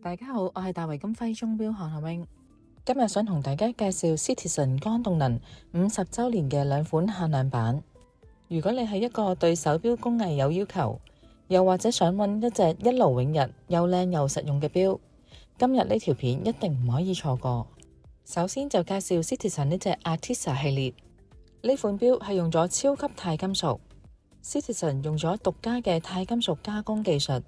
大家好，我係大圍金輝鐘錶韓夏穎，今日想同大家介紹 Citizen 光動能50週年嘅兩款限量版。如果你係一個對手錶工藝有要求，又或者想揾一隻一勞永逸又靚又實用嘅錶，今日呢條片一定唔可以錯過。首先就介紹 Citizen 呢隻 Artisa 系列，呢款錶係用咗超級鈦金屬。Citizen 用咗獨家嘅鈦金屬加工技術，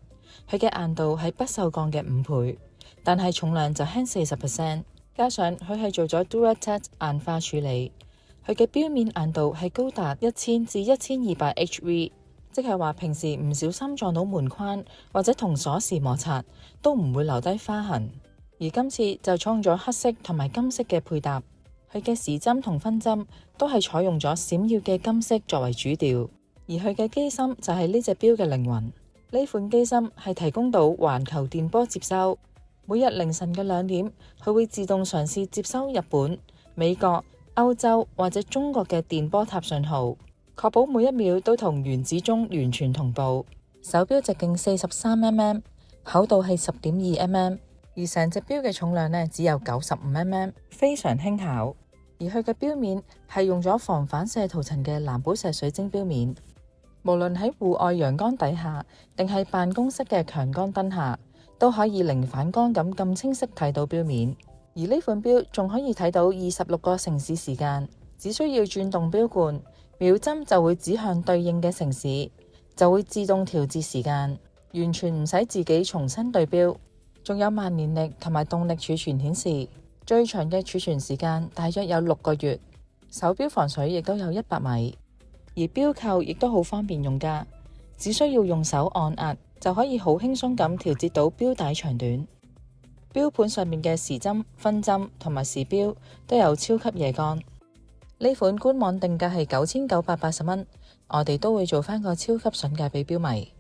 佢嘅硬度係不鏽鋼嘅5倍，但係重量就輕40%，加上佢係做咗 Duratect 硬化處理，佢嘅錶面硬度係高達1000至1200 HV， 即係話平時唔小心撞到門框或者同鎖匙摩擦都唔會留低花痕。而今次就採用咗黑色同埋金色嘅配搭，佢嘅時針同分針都係採用咗閃耀嘅金色作為主調。而佢嘅機芯就係呢隻錶嘅靈魂。呢款機芯係提供到環球電波接收，每日凌晨嘅2點，佢會自動嘗試接收日本、美國、歐洲或者中國嘅電波塔信號，確保每一秒都同原子鐘完全同步。手錶直徑43mm， 厚度係10.2mm， 而成隻錶嘅重量呢只有95mm， 非常輕巧。而佢嘅錶面係用咗防反射塗層嘅藍寶石水晶錶面。無論喺戶外陽光底下，定係辦公室嘅強光燈下，都可以零反光咁清晰睇到錶面。而呢款錶仲可以睇到26個城市時間，只需要轉動錶冠，秒針就會指向對應嘅城市，就會自動調節時間，完全唔使自己重新對錶。仲有萬年曆同埋動力儲存顯示，最長嘅儲存時間大約有6個月。手錶防水亦都有100米。而錶扣亦都好方便用㗎，只需要用手按壓就可以好輕鬆咁調節到錶帶長短。錶盤上面嘅時針、分針同埋時錶都有超級夜光。呢款官網定價係9980蚊，我哋都會做返個超級筍價俾錶迷。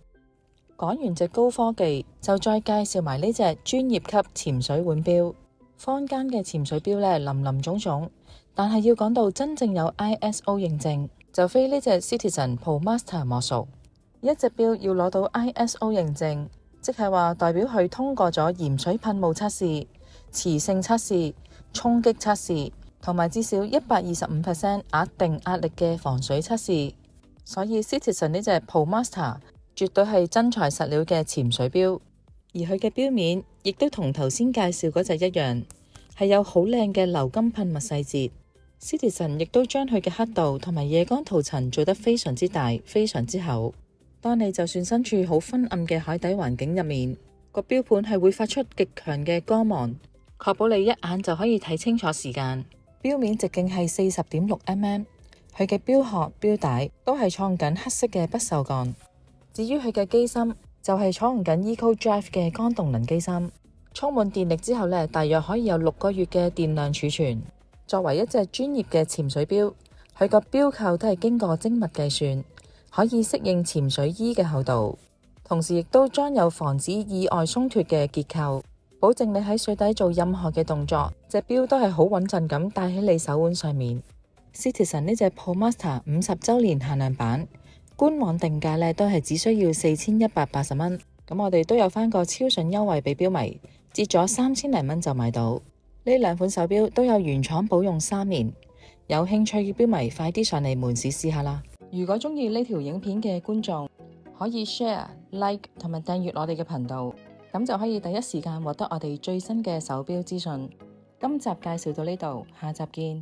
講完隻高科技，就再介紹埋呢隻專業級潛水腕錶。坊間嘅潛水錶呢，林林總總，但係要講到真正有 ISO 認證，就非呢隻 Citizen ProMaster 莫屬。一隻錶要攞到 ISO 認證，即係話代表佢通過咗鹽水噴霧測試、磁性測試、衝擊測試，同埋至少125% 額定壓力嘅防水測試。所以 Citizen 呢隻 ProMaster 絕對係真材實料嘅潛水錶。而佢嘅錶面亦都同頭先介紹嗰隻一樣，係有好靚嘅鎏金噴墨細節。Citizen 亦都將佢嘅黑度同埋夜光塗層做得非常之大，非常之厚。當你就算身處好昏暗嘅海底環境入面，個錶盤係會發出極強嘅光芒，確保你一眼就可以睇清楚時間。錶面直徑係40.6mm， 佢嘅錶殼、錶帶都係採用緊黑色嘅不鏽鋼。至於佢嘅機芯就係採用緊 EcoDrive 嘅光動能機芯，充滿電力之後呢，大約可以有6個月嘅電量儲存。作為一隻專業嘅潛水錶，佢個錶扣都係經過精密計算，可以適應潛水衣嘅厚度，同時亦都裝有防止意外鬆脫嘅結構，保證你喺水底做任何嘅動作，隻錶都係好穩陣咁戴喺你手腕上面。Citizen 呢隻 ProMaster 50週年限量版，官網定價呢都係只需要4180蚊，咁我哋都有返個超筍優惠俾錶迷，折咗3000零蚊就買到。呢兩款手錶都有原廠保用3年，有興趣嘅錶迷快啲上嚟門市試下啦！如果中意呢條影片嘅觀眾，可以 share、like 同埋訂閱我哋嘅頻道，咁就可以第一時間獲得我哋最新嘅手錶資訊。今集介紹到呢度，下集見。